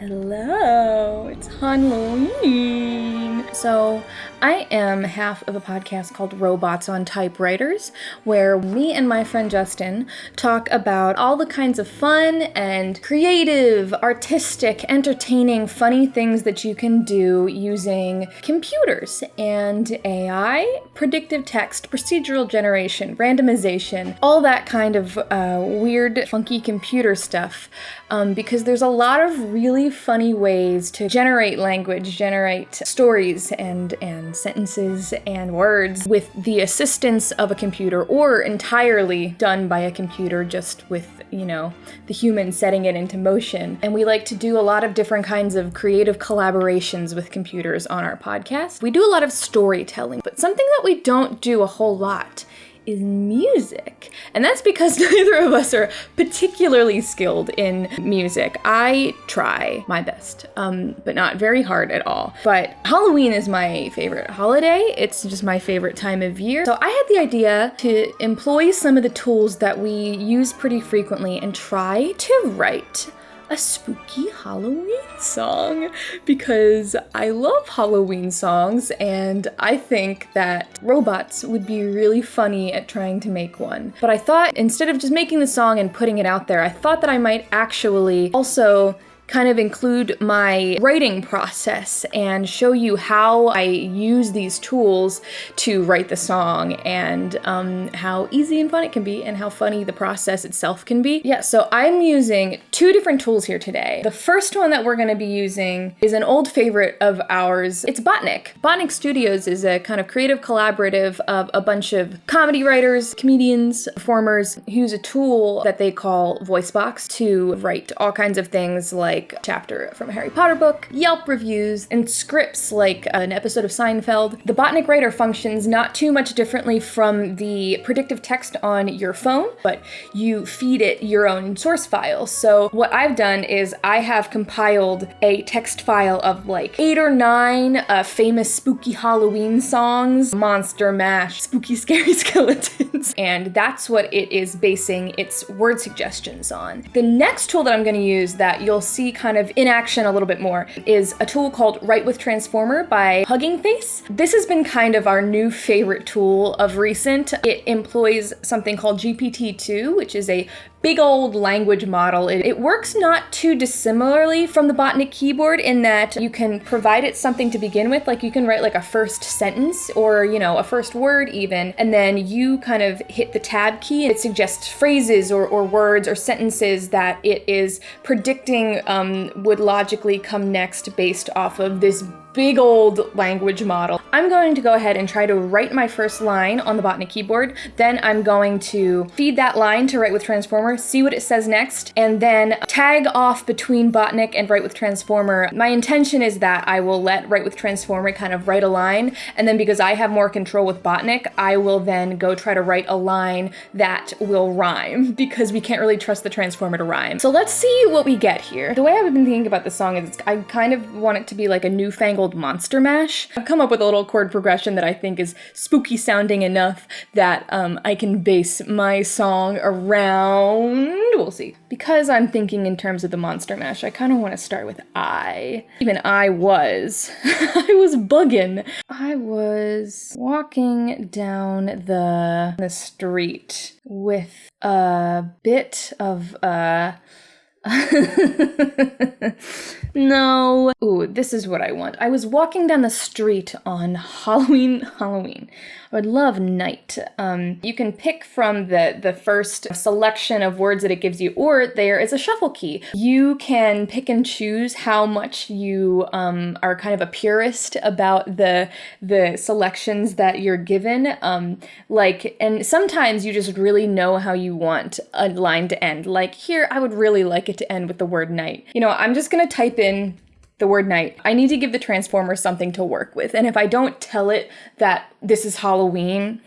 Hello, it's Halloween. So I am half of a podcast called Robots on Typewriters, where me and my friend Justin talk about all the kinds of fun and creative, artistic, entertaining, funny things that you can do using computers and AI, predictive text, procedural generation, randomization, all that kind of weird, funky computer stuff. Because there's a lot of really funny ways to generate language, generate stories and sentences and words with the assistance of a computer, or entirely done by a computer just with, the human setting it into motion. And we like to do a lot of different kinds of creative collaborations with computers on our podcast. We do a lot of storytelling, but something that we don't do a whole lot is music. And that's because neither of us are particularly skilled in music. I try my best, but not very hard at all. But Halloween is my favorite holiday. It's just my favorite time of year. So I had the idea to employ some of the tools that we use pretty frequently and try to write a spooky Halloween song, because I love Halloween songs and I think that robots would be really funny at trying to make one. But I thought, instead of just making the song and putting it out there, I thought that I might actually also kind of include my writing process and show you how I use these tools to write the song, and how easy and fun it can be and how funny the process itself can be. Yeah, so I'm using two different tools here today. The first one that we're going to be using is an old favorite of ours. It's Botnik. Botnik Studios is a kind of creative collaborative of a bunch of comedy writers, comedians, performers who use a tool that they call VoiceBox to write all kinds of things like chapter from a Harry Potter book, Yelp reviews, and scripts like an episode of Seinfeld. The Botnik writer functions not too much differently from the predictive text on your phone, but you feed it your own source file. So what I've done is I have compiled a text file of like 8 or 9 famous spooky Halloween songs, Monster Mash, Spooky Scary Skeletons, and that's what it is basing its word suggestions on. The next tool that I'm going to use that you'll see kind of in action a little bit more is a tool called Write with Transformer by Hugging Face. This has been kind of our new favorite tool of recent. It employs something called GPT-2, which is a big old language model. It works not too dissimilarly from the Botnik keyboard in that you can provide it something to begin with, like you can write like a first sentence or, a first word even, and then you kind of hit the tab key and it suggests phrases or words or sentences that it is predicting would logically come next based off of this big old language model. I'm going to go ahead and try to write my first line on the Botnik keyboard. Then I'm going to feed that line to Write with Transformer, see what it says next, and then tag off between Botnik and Write with Transformer. My intention is that I will let Write with Transformer kind of write a line, and then because I have more control with Botnik, I will then go try to write a line that will rhyme, because we can't really trust the Transformer to rhyme. So let's see what we get here. The way I've been thinking about this song is I kind of want it to be like a newfangled Monster Mash. I've come up with a little chord progression that I think is spooky sounding enough that I can base my song around. We'll see. Because I'm thinking in terms of the Monster Mash, I kind of want to start with I. Even I was bugging. I was walking down the street with a bit of no. Ooh, this is what I want. I was walking down the street on Halloween. I would love night. You can pick from the first selection of words that it gives you, or there is a shuffle key. You can pick and choose how much you are kind of a purist about the selections that you're given. And sometimes you just really know how you want a line to end. Like here, I would really like it to end with the word night. I'm just gonna type in the word night. I need to give the Transformer something to work with. And if I don't tell it that this is Halloween,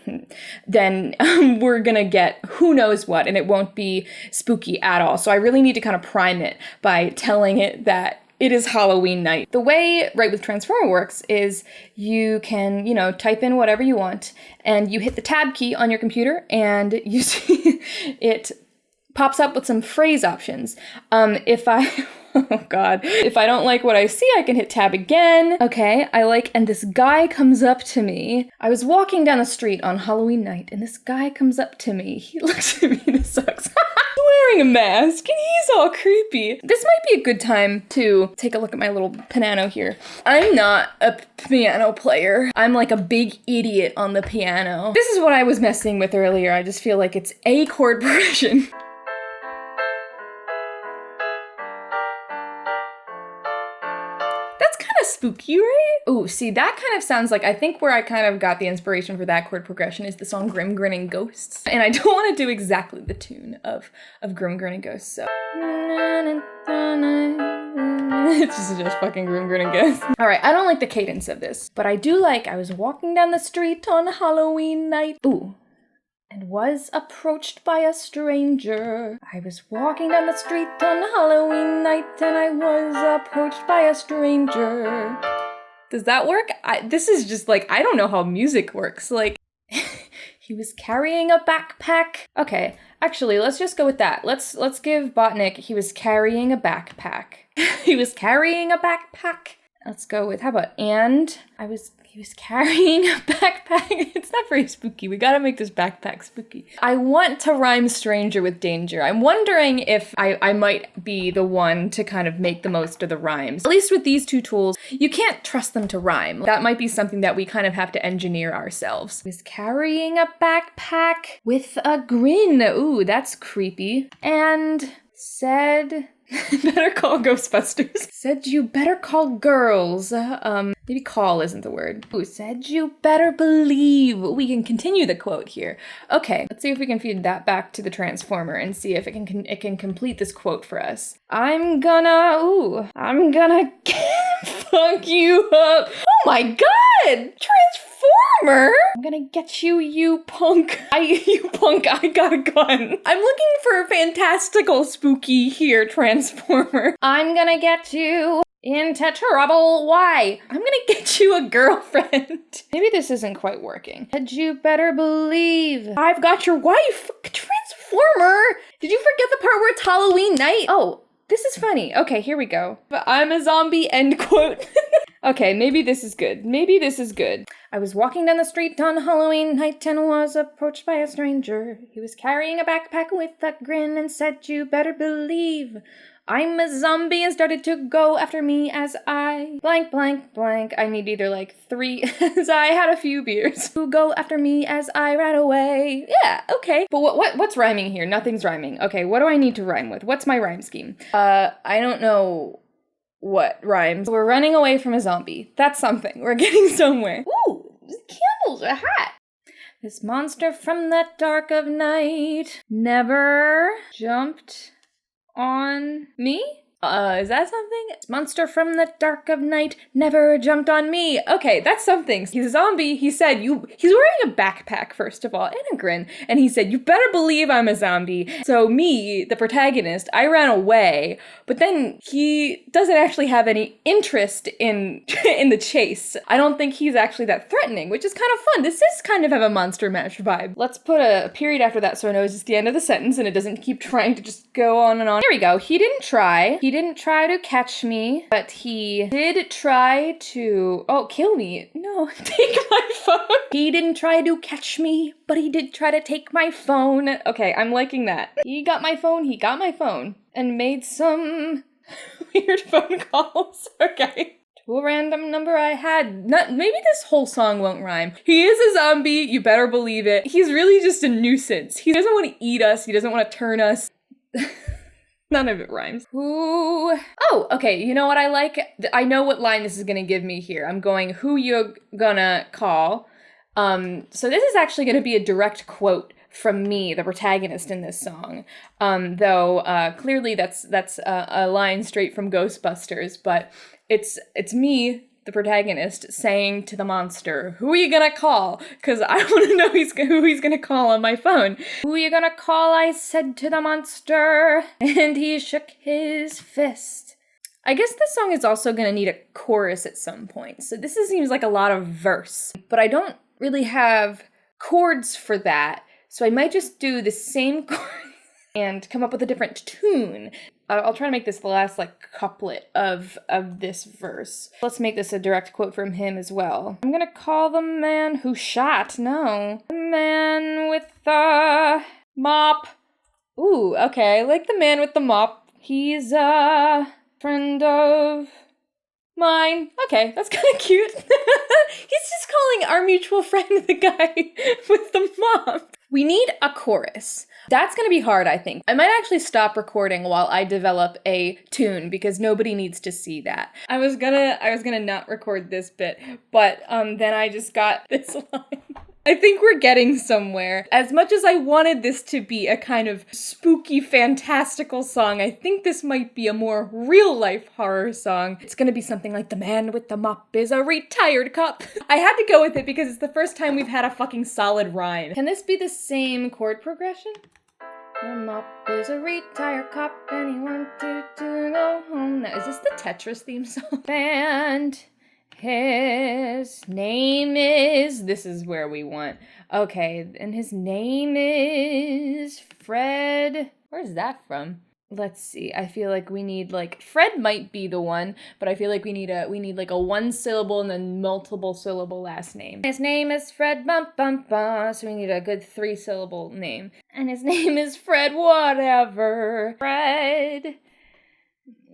then we're gonna get who knows what, and it won't be spooky at all. So I really need to kind of prime it by telling it that it is Halloween night. The way Write with Transformer works is you can, type in whatever you want, and you hit the tab key on your computer, and you see it pops up with some phrase options. If I Oh God. If I don't like what I see, I can hit tab again. Okay, and this guy comes up to me. I was walking down the street on Halloween night, and this guy comes up to me. He looks at me, this sucks. He's wearing a mask, and he's all creepy. This might be a good time to take a look at my little piano here. I'm not a piano player. I'm like a big idiot on the piano. This is what I was messing with earlier. I just feel like it's a chord progression. Spooky, right? Ooh, see, that kind of sounds like, I think where I kind of got the inspiration for that chord progression is the song Grim Grinning Ghosts. And I don't want to do exactly the tune of Grim Grinning Ghosts, so. It's just fucking Grim Grinning Ghosts. All right, I don't like the cadence of this, but I do like, I was walking down the street on Halloween night. Ooh. And was approached by a stranger. I was walking down the street on Halloween night and I was approached by a stranger. Does that work? This is just like, I don't know how music works. Like, he was carrying a backpack. Okay, actually, let's just go with that. Let's give Botnik, he was carrying a backpack. He was carrying a backpack. Let's go with, how about, and he was carrying a backpack. It's not very spooky. We gotta make this backpack spooky. I want to rhyme stranger with danger. I'm wondering if I might be the one to kind of make the most of the rhymes. At least with these two tools, you can't trust them to rhyme. That might be something that we kind of have to engineer ourselves. He was carrying a backpack with a grin. Ooh, that's creepy. And said... better call Ghostbusters. Said you better call girls. Maybe call isn't the word. Ooh, said you better believe. We can continue the quote here. Okay, let's see if we can feed that back to the transformer and see if it can complete this quote for us. I'm gonna fuck you up. Oh my God! Transformer! I'm gonna get you, you punk. You punk, I got a gun. I'm looking for a fantastical spooky here, Transformer. I'm gonna get you into trouble. Why? I'm gonna get you a girlfriend. Maybe this isn't quite working. Had you better believe I've got your wife. Transformer! Did you forget the part where it's Halloween night? Oh, this is funny. Okay, here we go. I'm a zombie, end quote. Okay, maybe this is good. Maybe this is good. I was walking down the street on Halloween night and was approached by a stranger. He was carrying a backpack with a grin and said, you better believe I'm a zombie, and started to go after me as I blank, blank, blank. I need either like 3 as I had a few beers. To go after me as I ran away. Yeah, okay. But what's rhyming here? Nothing's rhyming. Okay, what do I need to rhyme with? What's my rhyme scheme? I don't know what rhymes. We're running away from a zombie. That's something. We're getting somewhere. Ooh, candles, a hat. This monster from the dark of night never jumped on me? Is that something? This monster from the dark of night never jumped on me. Okay, that's something. He's a zombie. He said, he's wearing a backpack, first of all, and a grin. And he said, you better believe I'm a zombie. So me, the protagonist, I ran away, but then he doesn't actually have any interest in the chase. I don't think he's actually that threatening, which is kind of fun. This is kind of have a Monster Mash vibe. Let's put a period after that so I know it's just the end of the sentence and it doesn't keep trying to just go on and on. Here we go. He didn't try. He didn't try to catch me, but he did try to, kill me. No, take my phone. He didn't try to catch me, but he did try to take my phone. Okay, I'm liking that. He got my phone, and made some weird phone calls. Okay. To a random number I had. Maybe this whole song won't rhyme. He is a zombie, you better believe it. He's really just a nuisance. He doesn't want to eat us, he doesn't want to turn us. None of it rhymes. Ooh. Oh, okay, you know what I like? I know what line this is gonna give me here. I'm going, who you gonna call? So this is actually gonna be a direct quote from me, the protagonist in this song. Though clearly that's a line straight from Ghostbusters, but it's me, the protagonist, saying to the monster, who are you gonna call? Because I want to know who he's gonna call on my phone. Who are you gonna call? I said to the monster, and he shook his fist. I guess this song is also gonna need a chorus at some point, so this seems like a lot of verse, but I don't really have chords for that, so I might just do the same chord and come up with a different tune. I'll try to make this the last, like, couplet of this verse. Let's make this a direct quote from him as well. I'm gonna call the man who shot, no. The man with the mop. Ooh, okay, I like the man with the mop. He's a friend of mine. Okay, that's kind of cute. He's just calling our mutual friend the guy with the mop. We need a chorus. That's gonna be hard, I think. I might actually stop recording while I develop a tune because nobody needs to see that. I was gonna not record this bit, but then I just got this line. I think we're getting somewhere. As much as I wanted this to be a kind of spooky, fantastical song, I think this might be a more real-life horror song. It's gonna be something like, the man with the mop is a retired cop. I had to go with it because it's the first time we've had a fucking solid rhyme. Can this be the same chord progression? The mop is a retired cop and he wanted to go home. Now, is this the Tetris theme song? And his name is... This is where we want. Okay, and his name is Fred. Where's that from? Let's see. I feel like we need, like, Fred might be the one, but I feel like we need like a one syllable and then multiple syllable last name. His name is Fred bum bum bum, so we need a good 3 syllable name. And his name is Fred whatever. Fred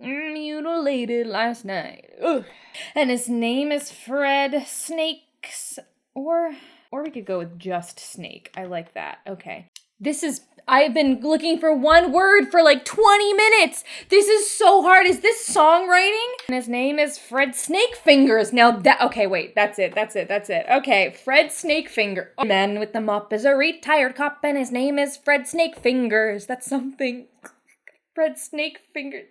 mutilated last night. Ugh. And his name is Fred Snakes, or we could go with just Snake. I like that. Okay. I've been looking for one word for like 20 minutes. This is so hard. Is this songwriting? And his name is Fred Snakefingers. Now okay, wait, that's it. Okay, Fred Snakefinger. The man with the mop is a retired cop and his name is Fred Snakefingers. That's something. Fred Snakefingers.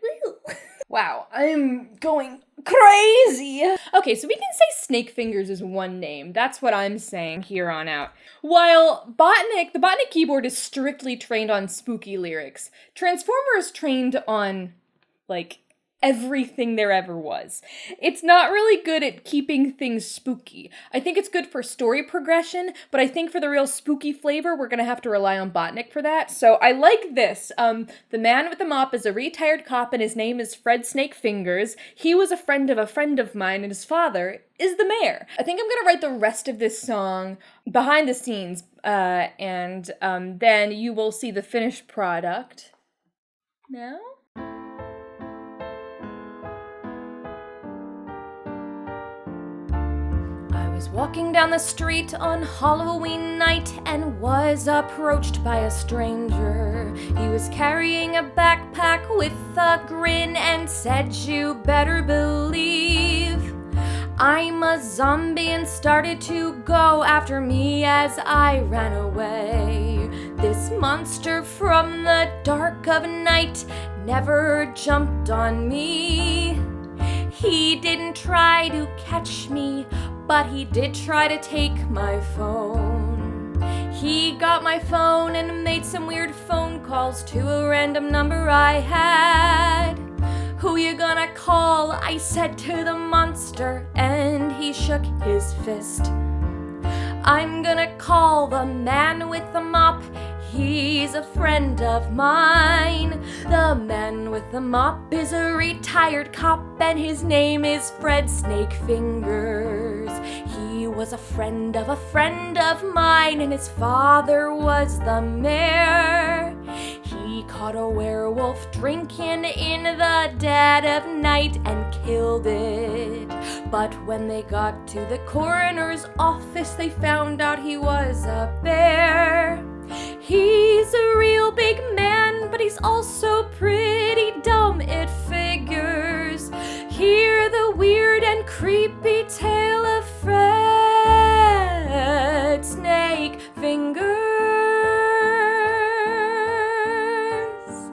Wow, I'm going crazy. Okay, so we can say Snakefingers is one name. That's what I'm saying here on out. While the Botnik keyboard is strictly trained on spooky lyrics, Transformer is trained on, like, everything there ever was. It's not really good at keeping things spooky. I think it's good for story progression, but I think for the real spooky flavor, we're gonna have to rely on Botnik for that. So I like this. The man with the mop is a retired cop and his name is Fred Snakefingers. He was a friend of mine and his father is the mayor. I think I'm gonna write the rest of this song behind the scenes, and then you will see the finished product. Now? Was walking down the street on Halloween night and was approached by a stranger. He was carrying a backpack with a grin and said, "You better believe I'm a zombie," and started to go after me as I ran away. This monster from the dark of night never jumped on me. He didn't try to catch me, but he did try to take my phone. He got my phone and made some weird phone calls to a random number I had. "Who you gonna call?" I said to the monster, and he shook his fist. "I'm gonna call the man with the mop. He's a friend of mine. The man with the mop is a retired cop and his name is Fred Snakefingers. He was a friend of mine and his father was the mayor. He caught a werewolf drinking in the dead of night and killed it. But when they got to the coroner's office, they found out he was a bear. He's a real big man, but he's also pretty dumb, it figures. Hear the weird and creepy tale of Fred Snakefingers.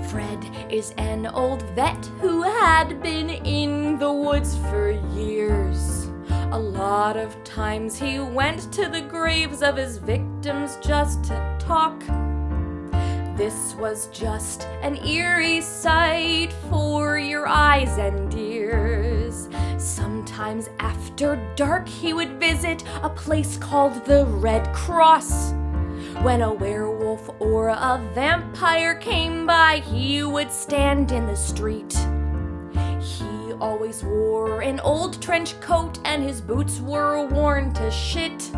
Fred is an old vet who had been in the woods for years. A lot of times he went to the graves of his victims just to talk. This was just an eerie sight for your eyes and ears. Sometimes after dark he would visit a place called the Red Cross, When a werewolf or a vampire came by, he would stand in the street. He always wore an old trench coat and his boots were worn to shit.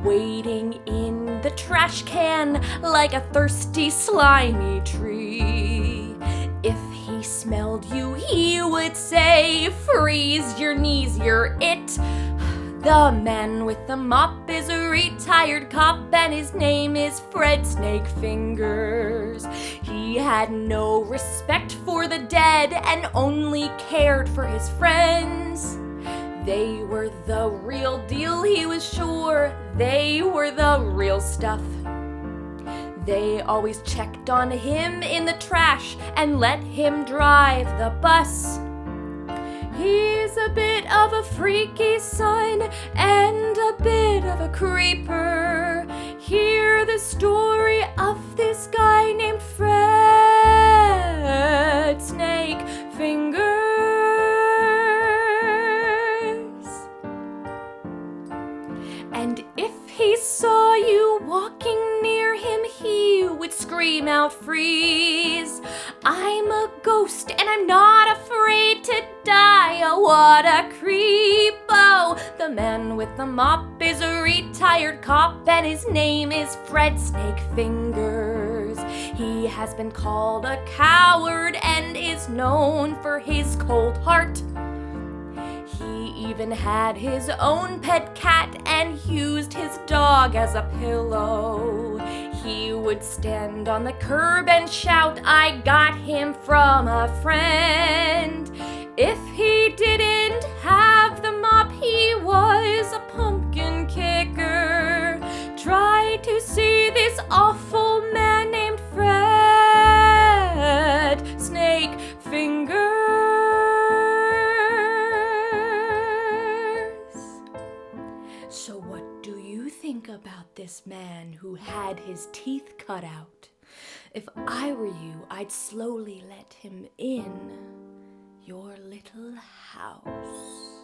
Waiting in the trash can like a thirsty, slimy tree. If he smelled you, he would say, "Freeze your knees, you're it." The man with the mop is a retired cop and his name is Fred Snakefingers. He had no respect for the dead and only cared for his friends. They were the real deal, he was sure. They were the real stuff. They always checked on him in the trash and let him drive the bus. He's a bit of a freaky son and a bit of a creeper. Hear the story of this guy named Fred Snakefingers. And if he saw you walking near him, he would scream out, "Freeze! I'm a ghost and I'm not afraid to die." Oh, what a creepo! The man with the mop is a retired cop and his name is Fred Snakefingers. He has been called a coward and is known for his cold heart. He even had his own pet cat and used his dog as a pillow. He would stand on the curb and shout, "I got him from a friend." If he didn't have the mop, he was a pumpkin kicker. Try to see this awful man named Fred Snakefingers. So what do you think about this man who had his teeth cut out? If I were you, I'd slowly let him in your little house.